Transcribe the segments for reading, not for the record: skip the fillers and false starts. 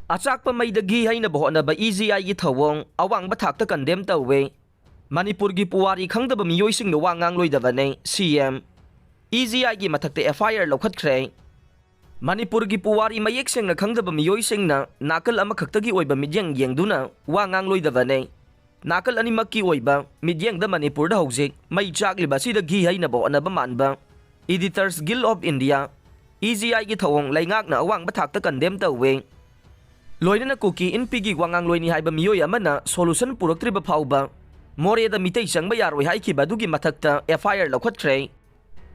Achakpa maidagi haina bohonaba EZI gi thawong awang bathakta condemn tawwe. Manipur gi puwari khangdaba miyoising no wangang loidabane CM. EZI gi mathakte FIR lokhatkhre. Manipur gi puwari mayek sengna khangdaba miyoising na nakal ama khaktagi oiba midyang yengduna wangang loidabane. Nakal animak ki oiba midyang da Manipur da hojik may chakliba sida gi haina bohonaba manba. Editors Guild of India EZI gi thawong laingak na awang bathakta condemn tawwe. Loina na kuki inpigi wangang loini haiba miyoy amana solution puraktriba phauba more da mitay changba yaroi haikhiba dugi mathakta FIR lokhatkhre.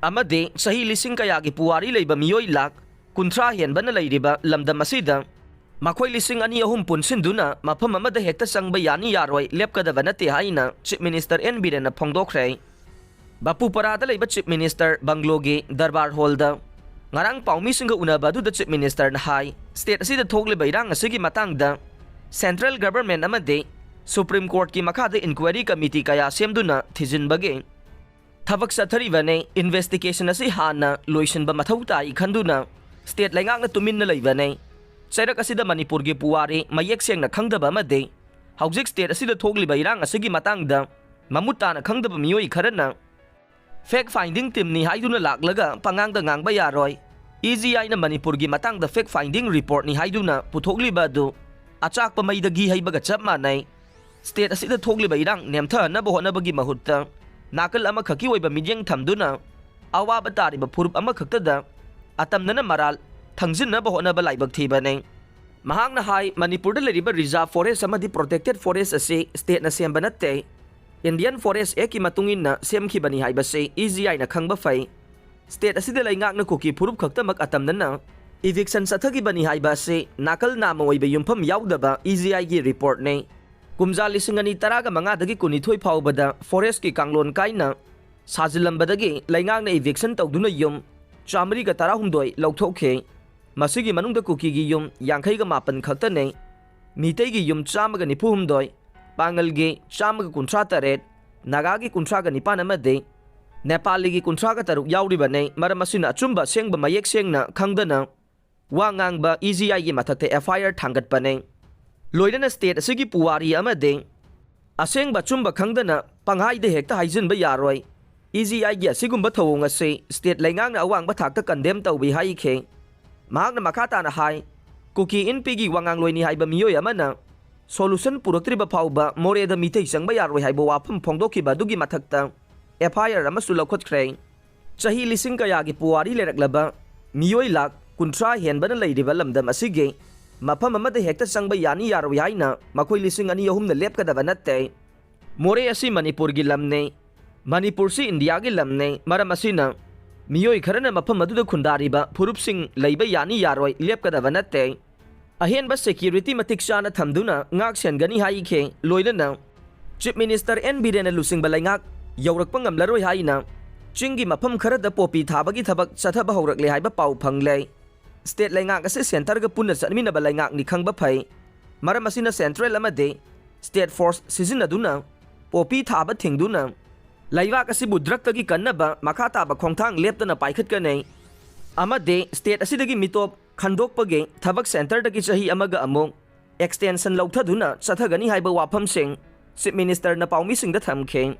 Amade sahi lising kaya gi puwari leiba miyoy lak kunthra henba na leiriba lamdam asida makhoi lising ani ahum punsinduna mafam amada hekta changba yani yaroi lepkadaba nate haina Chief Minister N Biren na phongdokhre. Bapuparada leiba Chief Minister Bangloge Darbar Hall da ngarang paumi singa unaba du da Chief Minister na hai state asida thogle bairang asigi matang da central government amade Supreme Court ki makada inquiry committee kaya semduna thijinbage thabak sathariwane investigation asi hana loisinba mathau tai khanduna state laingak na tumin na leibane chairak asida Manipur gi puwari mayek sengna khangdaba amade haujik state asida thogle bairang asigi matang da mamuta na khangdaba miyoi kharana fact finding team ni haiduna laklaga pangang da ngang bayaroi EZI na Manipur gi matang da fact finding report ni haiduna puthokliba du achak pa maidagi haibaga chap manai state asida thokliba irang nemtha na bohona bagi mahutta nakal ama khaki oiba midyang thamduna awaba tariba phurup ama khakta da atamnana maral thangjin na bohona ba laibak thiba nei mahang na hai Manipur da leriba reserve forest amadi protected forest ase state na semba natte Indian Forest Act ki matungin na semki bani haiba se EZI na khangba fai state asida laingak na kuki phurup khakta mak atamna na eviction sathagi bani haiba se nakal na moiba yumpham yaudaba EZI gi report nei kumja lising ani taraga manga dagi kunithoi phawbada forest ki kanglon kaina sajilambadagi laingak na eviction tawduna yum chamri ga tara humdoi lauthokhe masigi manungda kuki gi yum yangkhai ga mapan khakta nei mitei gi yum chama ga nipu humdoi Pangalgi chamaga kuntra taret nagagi kuntra ga nipan amade Nepali gi kuntra ga taruk yauriba nei maramasina achumba sengba mayek sengna khangdana wangang ba EZI gi mathakte FIR thangat pane loidana state asigi puwari amade asengba chumba khangdana panghai de hekta haijin ba yaroi EZI gi asigumba thawong ase state laingang na awang ba thakta condemn tawbi hai khe mahak na makata na hai kuki inpigi wangang loini haiba miyoy amana solution puraktriba phauba more da mitei changba yaroi haibo wafam phongdokhiba dugi mathakta FIR amasu lokhatkhre chahi lising kaya gi puwari leraklaba miyoi lak kuntra henbana leiriba lamdam asige mafam amada hekta changba yani yaroi haina makhoi lising ani ahum na lepkadaba natte more asi Manipur gi lamne Manipur si India gi lamne maram asina miyoi kharana mafam aduda khundariba phurup sing leiba yani yaroi lepkadaba natte ahenba security matik chana thamduna ngak sen gani hai khe loina Chief Minister N Biren lusing balaingak yaurakpa ngamlaroi haina chingi mafam khara da popi thabagi thabak chathaba haurakle haiba pau phangle state laingak ase center ga punna chanmina balaingak ni khangba phai maram asina central amade state force sizinaduna popi thaba thingduna laibak ase budrak tagi kannaba makata ba khongthang leptana paikhat ka nei amade state asidagi mitop khandokpage thabak center dagi chahi amaga among extension lauthaduna chathagani haiba wafam sing Chief Minister na paumi sing da thamkhe